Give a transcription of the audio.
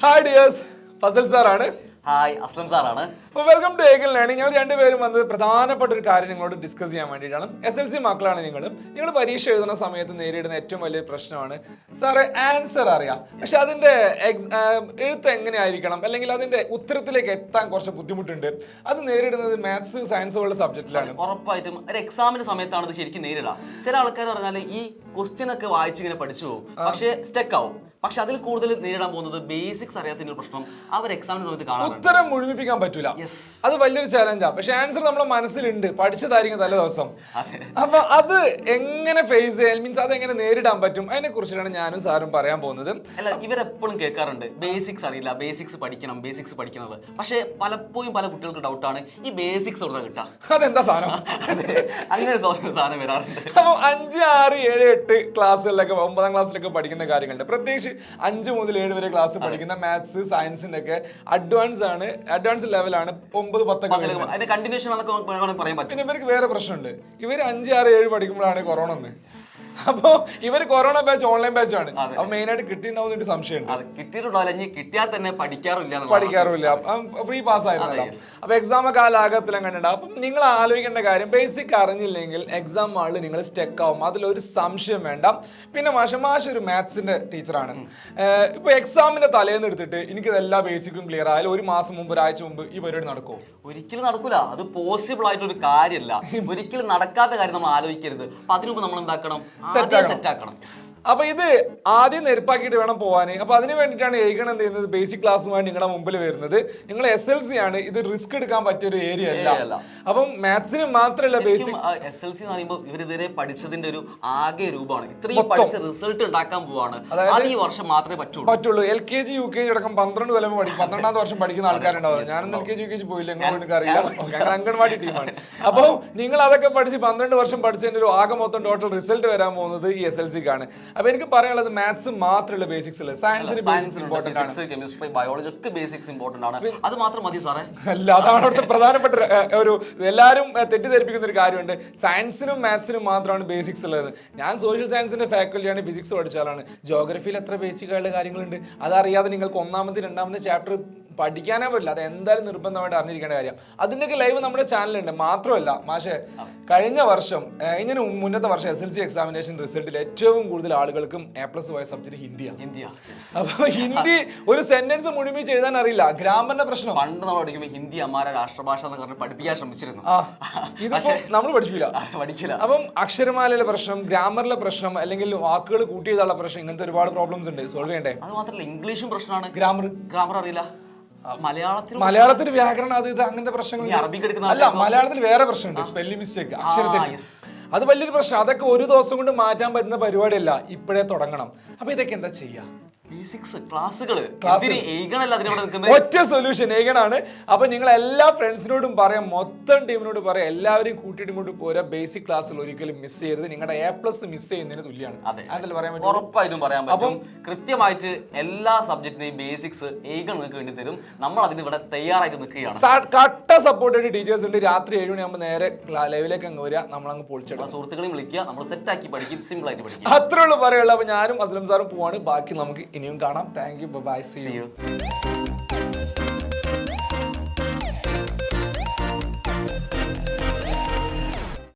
Hi dears, Fazal sir ആണ്. Hi Aslam സാറാണ്. Welcome to Eagle Learning. ഞങ്ങൾ രണ്ടുപേരും വന്നത് പ്രധാനപ്പെട്ട ഒരു കാര്യം നിങ്ങളോട് ഡിസ്കസ് ചെയ്യാൻ വേണ്ടിയിട്ടാണ്. SLC മക്കളാണ് നിങ്ങൾ പരീക്ഷ എഴുതുന്ന സമയത്ത് നേരിടുന്ന ഏറ്റവും വലിയ പ്രശ്നമാണ് സാറേ ആൻസർ അറിയാം, പക്ഷെ അതിന്റെ എഴുത്ത് എങ്ങനെയായിരിക്കണം അല്ലെങ്കിൽ അതിന്റെ ഉത്തരത്തിലേക്ക് എത്താൻ കുറച്ച് ബുദ്ധിമുട്ടുണ്ട്. അത് നേരിടുന്നത് മാത്സ് സയൻസ് പോലുള്ള സബ്ജക്റ്റിലാണ്. ഉറപ്പായിട്ടും ഒരു എക്സാമിന്റെ സമയത്താണ് ഇത് ശരിക്കും നേരിടുക. ചില ആൾക്കാർ പറഞ്ഞാൽ ഈ ക്വസ്റ്റ്യൻ ഒക്കെ വായിച്ച് ഇങ്ങനെ പഠിച്ചു പോകും, പക്ഷേ സ്റ്റക്ക് ആവും. പക്ഷെ അതിൽ കൂടുതൽ നേരിടാൻ പോകുന്നത് ബേസിക്സ് അറിയാത്തതിന്റെ പ്രശ്നം അവർ എക്സാമിന്റെ സമയത്ത് കാണാൻ ഉത്തരം മുഴുമിപ്പിക്കാൻ പറ്റൂല. അത് വലിയൊരു ചാലഞ്ചാണ്. പക്ഷെ ആൻസർ നമ്മുടെ മനസ്സിലുണ്ട്, പഠിച്ചതായിരിക്കും തലേ ദിവസം. അപ്പൊ അത് എങ്ങനെ ഫേസ് ചെയ്യാൻ മീൻസ് അത് എങ്ങനെ നേരിടാൻ പറ്റും അതിനെ കുറിച്ചിട്ടാണ് ഞാനും സാറും പറയാൻ പോകുന്നത്. അല്ല, ഇവരെപ്പോഴും കേൾക്കാറുണ്ട് ബേസിക്സ് അറിയില്ല, ബേസിക്സ് പഠിക്കണം, ബേസിക്സ് പഠിക്കണത്. പക്ഷെ പലപ്പോഴും പല കുട്ടികൾക്ക് ഡൗട്ടാണ് ഈ ബേസിക്സ് കൊടുത്താൽ കിട്ടാം അതെന്താ സാധനം. അങ്ങനെ സാധനം വരാറുണ്ട്. അപ്പൊ 5, 6, 7, 8 ക്ലാസ്സുകളിലൊക്കെ 9ാം ക്ലാസ്സിലൊക്കെ പഠിക്കുന്ന കാര്യങ്ങളുണ്ട്. പ്രത്യേകിച്ച് 5 മുതൽ 7 വരെ ക്ലാസ് പഠിക്കുന്ന മാത്സ് സയൻസിന്റെ ഒക്കെ അഡ്വാൻസ് ലെവലാണ് 9, 10 ഒക്കെ. കണ്ടിന്യൂഷൻ പറയാൻ പറ്റും. പിന്നെ ഇവർക്ക് വേറെ പ്രശ്നമുണ്ട്. ഇവര് 5, 6, 7 പഠിക്കുമ്പോഴാണ് കൊറോണ ഒന്ന്. അപ്പൊ ഇവര് കൊറോണ ബാച്ച് ഓൺലൈൻ ബാച്ച് ആണ്. അപ്പൊ മെയിൻ ആയിട്ട് കിട്ടിയിട്ടുണ്ടാവുന്ന സംശയമുണ്ട്. കിട്ടിയിട്ടുണ്ടാവില്ല, കിട്ടിയാൽ തന്നെ പഠിക്കാറില്ല. ഫ്രീ പാസ് ആയിരുന്നല്ലോ. അപ്പൊ എക്സാം കാലാകത്തിൽ അങ്ങനെ ഉണ്ടാവും. അപ്പം നിങ്ങൾ ആലോചിക്കേണ്ട കാര്യം ബേസിക് അറിഞ്ഞില്ലെങ്കിൽ എക്സാം ഹാളിൽ നിങ്ങൾ സ്റ്റക്ക് ആവും, അതിലൊരു സംശയം വേണ്ട. പിന്നെ മാഷ് ഒരു മാത്സിന്റെ ടീച്ചറാണ്. ഇപ്പൊ എക്സാമിന്റെ തലേന്ന് എടുത്തിട്ട് എനിക്ക് എല്ലാ ബേസിക്കും ക്ലിയർ ആയാലും ഒരു മാസം മുമ്പ് ഒരാഴ്ച മുമ്പ് ഈ പരിപാടി നടക്കുമോ? ഒരിക്കലും നടക്കൂല. അത് പോസിബിൾ ആയിട്ടൊരു കാര്യമല്ല. ഒരിക്കലും നടക്കാത്ത കാര്യം നമ്മൾ ആലോചിക്കരുത്. അപ്പൊ അതിനുമ്പ് നമ്മൾ എന്താക്കണം? സെറ്റ് ആക്കണം. അപ്പൊ ഇത് ആദ്യം നെരുപ്പാക്കിയിട്ട് വേണം പോവാന്. അപ്പൊ അതിന് വേണ്ടിയിട്ടാണ് ഏകണം എന്ത് ചെയ്യുന്നത്, ബേസിക് ക്ലാസ്സുമായി നിങ്ങളുടെ മുമ്പിൽ വരുന്നത്. നിങ്ങൾ SLC ആണ്, ഇത് റിസ്ക് എടുക്കാൻ പറ്റിയ ഒരു ഏരിയ അല്ല. അപ്പം മാത്സിന് മാത്രമല്ല ബേസിക് SLC എന്ന് പറയുമ്പോൾ ഇവരിതുവരെ പഠിച്ചതിന്റെ ഒരു ആകെ രൂപമാണ്. ഇത്രയും പഠിച്ച റിസൾട്ട് ഉണ്ടാക്കാൻ പോവാണ്. അത് ഈ വർഷം മാത്രമേ പറ്റുള്ളൂ. LKG UKG അടക്കം 12 കൊല്ലം പഠിക്കും, 12ാമത്തെ വർഷം പഠിക്കുന്ന ആൾക്കാരുണ്ടാവും. ഞാനൊന്നും LKG UKG പോയില്ല, എനിക്ക് അറിയാം. ഞങ്ങൾ അംഗൻവാടി ടീമാണ്. അപ്പോൾ നിങ്ങൾ അതൊക്കെ പഠിച്ച് 12 വർഷം പഠിച്ചതിന്റെ ഒരു ആകെ മൊത്തം ടോട്ടൽ റിസൾട്ട് വരാൻ പോകുന്നത് ഈ SLC-ക്കാണ്. അപ്പൊ എനിക്ക് പറയാനുള്ളത് മാത്സ് മാത്രമുള്ള ബേസിക്സ് അല്ല, സയൻസിന് ബേസിക്സ് ഇമ്പോർട്ടന്റ് ആണ്, കെമിസ്ട്രി, ബയോളജി ഒക്കെ ബേസിക്സ് ഇമ്പോർട്ടന്റ് ആണ്. അത് മാത്രം മതി സാറേ? അല്ല, അതാണ് അവിടുത്തെ പ്രധാനപ്പെട്ട ഒരു എല്ലാവരും തെറ്റിദ്ധരിപ്പിക്കുന്ന ഒരു കാര്യമുണ്ട്. സയൻസിനും മാത്സിനും മാത്രമാണ് ബേസിക്സ് ഉള്ളത്. ഞാൻ സോഷ്യൽ സയൻസിന്റെ ഫാക്കൽറ്റിയാണ്, ഫിസിക്സ് പഠിച്ചാലാണ്. ജോഗ്രഫിയിൽ എത്ര ബേസിക് ആയിട്ടുള്ള കാര്യങ്ങളുണ്ട്, അതറിയാതെ നിങ്ങൾക്ക് 1ാമത്തെ 2ാമത്തെ ചാപ്റ്റർ പഠിക്കാനേ പറ്റില്ല. അത് എന്തായാലും നിർബന്ധമായിട്ട് അറിഞ്ഞിരിക്കേണ്ട കാര്യം. അതിൻ്റെയൊക്കെ ലൈവ് നമ്മുടെ ചാനലുണ്ട്. മാത്രമല്ല മാഷെ, കഴിഞ്ഞ വർഷം മുന്നത്തെ വർഷം SLC എക്സാമിനേഷൻ റിസൾട്ടിൽ ഏറ്റവും കൂടുതൽ ആളുകൾക്കും A+ പോയ സബ്ജക്ട് ഹിന്ദിയാണ്. അപ്പൊ ഹിന്ദി ഒരു സെന്റൻസ് മുഴുമിച്ച് എഴുതാൻ അറിയില്ല. ഗ്രാമറിന്റെ പ്രശ്നം പണ്ട് നമ്മൾ പഠിക്കുമ്പോൾ ഹിന്ദി അമ്മാരെ രാഷ്ട്രഭാഷ എന്ന് പറഞ്ഞ് പഠിപ്പിക്കാൻ ശ്രമിച്ചിരുന്നു. ഇതിപ്പോ നമ്മൾ പഠിക്കില്ല. അപ്പം അക്ഷരമാലയിലെ പ്രശ്നം, ഗ്രാമറിലെ പ്രശ്നം, അല്ലെങ്കിൽ വാക്കുകൾ കൂട്ടി എഴുതാനുള്ള പ്രശ്നം, ഇങ്ങനത്തെ ഒരുപാട് പ്രോബ്ലംസ് ഉണ്ട്. സോൾവ് ചെയ്യണ്ടേ? അത് മാത്രമല്ല ഇംഗ്ലീഷും പ്രശ്നമാണ്. ഗ്രാമർ അറിയില്ല. മലയാളത്തിൽ വ്യാകരണം അത് അങ്ങനത്തെ പ്രശ്നങ്ങൾ അല്ല. മലയാളത്തിൽ വേറെ പ്രശ്നമുണ്ട്, സ്പെല്ലിംഗ് മിസ്റ്റേക്ക്, അക്ഷരത്തെറ്റ്. അത് വലിയൊരു പ്രശ്നം. അതൊക്കെ ഒരു ദിവസം കൊണ്ട് മാറ്റാൻ പറ്റുന്ന പരിപാടിയല്ല, ഇപ്പോഴേ തുടങ്ങണം. അപ്പൊ ഇതൊക്കെ എന്താ ചെയ്യാ? ഒറ്റ സൊല്യൂഷൻ ഏകനാണ്. അപ്പൊ നിങ്ങൾ എല്ലാ ഫ്രണ്ട്സിനോടും പറയാം, മൊത്തം ടീമിനോട് പറയാം, എല്ലാവരും കൂട്ടിയിട്ട് ഇങ്ങോട്ട് പോരാ. ബേസിക് ക്ലാസ്സിൽ ഒരിക്കലും മിസ് ചെയ്യരുത്. നിങ്ങളുടെ A+ മിസ് ചെയ്യുന്നതിന് തുല്യമാണ്. ഉറപ്പായിട്ടും പറയാൻ പറ്റും. കൃത്യമായിട്ട് എല്ലാ സബ്ജക്റ്റിന്റെയും ബേസിക്സ് ഏകൻ നിങ്ങൾക്ക് വേണ്ടി തരും. നമ്മൾ അതിന് ഇവിടെ തയ്യാറായിട്ട് നിൽക്കുകയാണ്. കട്ട സപ്പോർട്ട് ടീച്ചേഴ്സ് ഉണ്ട്. രാത്രി 7 മണിയാകുമ്പോൾ നേരെ ലൈവിലേക്ക് അങ്ങ് വരിക, നമ്മളങ്ങ് പൊളിച്ചെടുക്കുക. സുഹൃത്തുക്കളെയും വിളിക്കുക, നമ്മൾ സെറ്റ് ആക്കി പഠിക്കും, സിമ്പിൾ ആയിട്ട് പഠിക്കും. അത്രേ ഉള്ളൂ പറയുള്ളൂ. അപ്പൊ ഞാനും അസ്ലം സാറും പോവാണ്. ബാക്കി നമുക്ക് ഇനിയും കാണാം. Thank you, bye, see U.